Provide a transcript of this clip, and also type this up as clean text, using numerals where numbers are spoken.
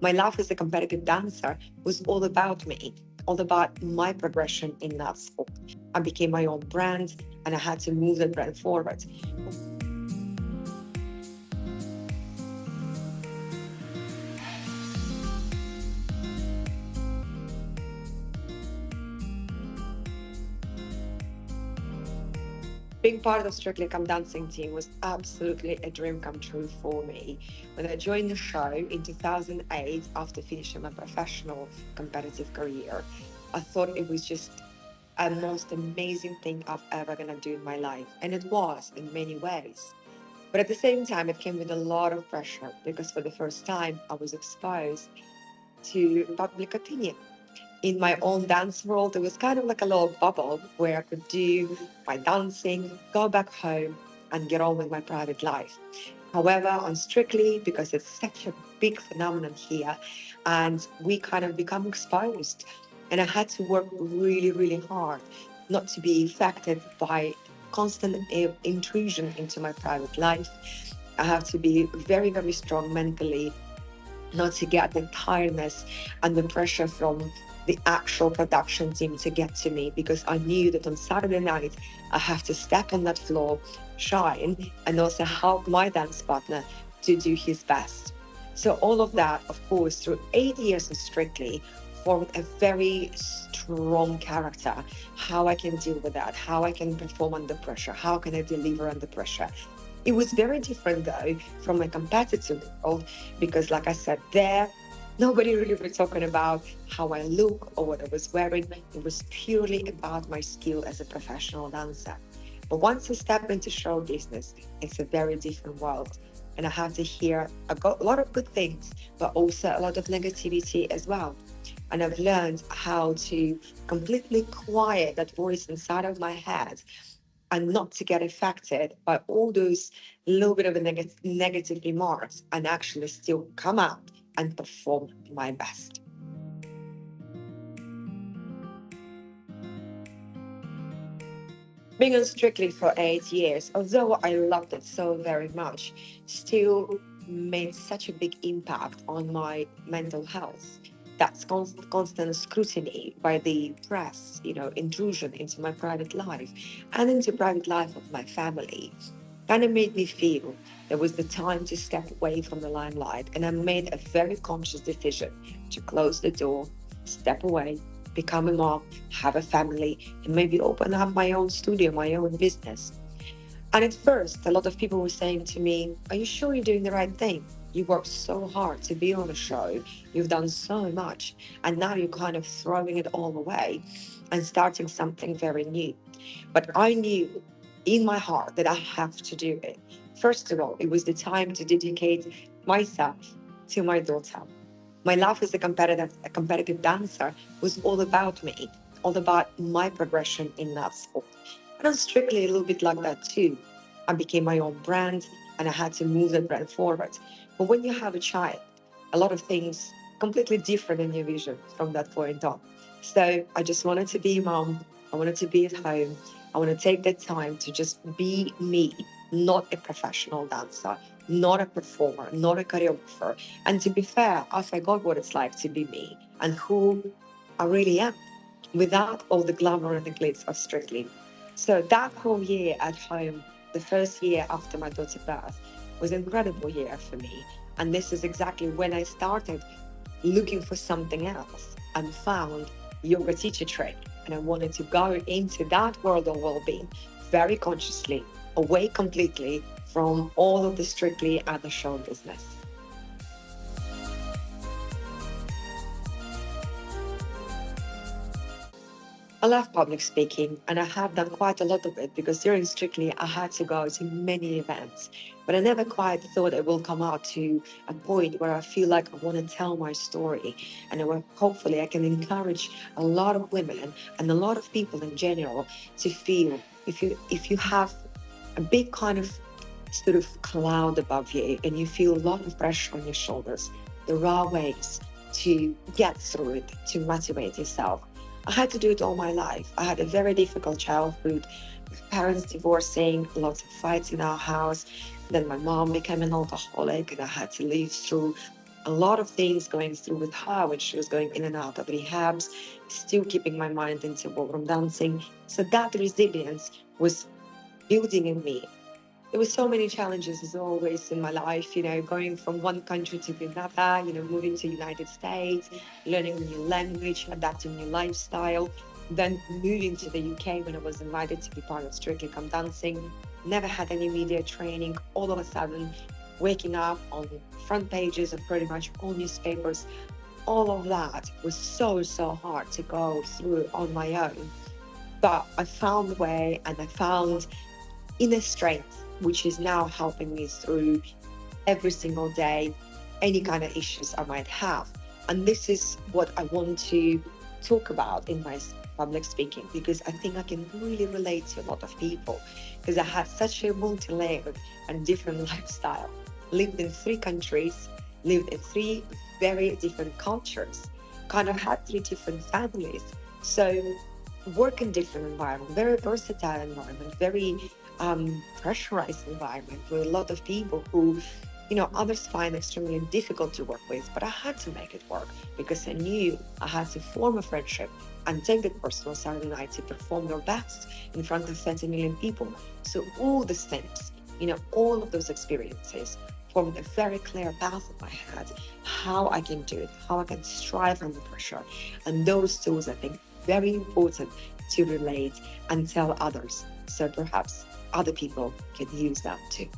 My life as a competitive dancer was all about me, all about my progression in that sport. I became my own brand and I had to move that brand forward. Being part of Strictly Come Dancing team was absolutely a dream come true for me. When I joined the show in 2008 after finishing my professional competitive career, I thought it was just a most amazing thing I've ever gonna do in my life. And it was in many ways. But at the same time, it came with a lot of pressure because for the first time, I was exposed to public opinion. In my own dance world, it was kind of like a little bubble where I could do my dancing, go back home, and get on with my private life. However, on Strictly, because it's such a big phenomenon here, and we kind of become exposed, and I had to work really, really hard not to be affected by constant intrusion into my private life. I have to be very, very strong mentally not to get the tiredness and the pressure from the actual production team to get to me because I knew that on Saturday night I have to step on that floor, shine, and also help my dance partner to do his best. So all of that, of course, through 8 years of Strictly, formed a very strong character. How I can deal with that, how I can perform under pressure, how can I deliver under pressure. It was very different though from my competitive world because, like I said, there nobody really was talking about how I look or what I was wearing. It was purely about my skill as a professional dancer. But once I step into show business, it's a very different world. And I have to hear a lot of good things, but also a lot of negativity as well. And I've learned how to completely quiet that voice inside of my head and not to get affected by all those little bit of a negative remarks and actually still come out and perform my best. Being on Strictly for 8 years, although I loved it so very much, still made such a big impact on my mental health. That's constant scrutiny by the press, intrusion into my private life and into private life of my family kind of made me feel there was the time to step away from the limelight. And I made a very conscious decision to close the door, step away, become a mom, have a family, and maybe open up my own studio, my own business. And at first, a lot of people were saying to me, "Are you sure you're doing the right thing? You worked so hard to be on a show. You've done so much. And now you're kind of throwing it all away and starting something very new." But I knew in my heart that I have to do it. First of all, it was the time to dedicate myself to my daughter. My life as a competitive dancer was all about me, all about my progression in that sport. And I'm strictly a little bit like that too. I became my own brand and I had to move that brand forward. But when you have a child, a lot of things completely different in your vision from that point on. So I just wanted to be a mom. I wanted to be at home. I want to take that time to just be me, not a professional dancer, not a performer, not a choreographer. And to be fair, I forgot what it's like to be me and who I really am without all the glamour and the glitz of Strictly. So that whole year at home, the first year after my daughter's birth, was an incredible year for me. And this is exactly when I started looking for something else and found yoga teacher training. And I wanted to go into that world of well-being very consciously, away completely from all of the Strictly and the show business. I love public speaking and I have done quite a lot of it because during Strictly I had to go to many events. But I never quite thought it will come out to a point where I feel like I want to tell my story and where hopefully I can encourage a lot of women and a lot of people in general to feel if you have a big kind of sort of cloud above you and you feel a lot of pressure on your shoulders, there are ways to get through it, to motivate yourself. I had to do it all my life. I had a very difficult childhood, with parents divorcing, lots of fights in our house. Then my mom became an alcoholic and I had to live through a lot of things going through with her when she was going in and out of rehabs, still keeping my mind into ballroom dancing. So that resilience was building in me. There were so many challenges as always in my life, going from one country to another, moving to the United States, learning a new language, adapting a new lifestyle, then moving to the UK when I was invited to be part of Strictly Come Dancing. Never had any media training. All of a sudden, waking up on front pages of pretty much all newspapers, all of that was so, so hard to go through on my own. But I found a way, and I found inner strength, which is now helping me through every single day, any kind of issues I might have. And this is what I want to talk about in my public speaking, because I think I can really relate to a lot of people, because I had such a multi-layered and different lifestyle, lived in 3 countries, lived in 3 very different cultures, kind of had 3 different families. So work in different environment, very versatile environment, very pressurized environment with a lot of people who, others find extremely difficult to work with. But I had to make it work because I knew I had to form a friendship and take that person on Saturday night to perform their best in front of 30 million people. So all the steps, all of those experiences formed a very clear path in my head, how I can do it, how I can strive under pressure. And those tools, I think, very important to relate and tell others. So perhaps other people can use them too.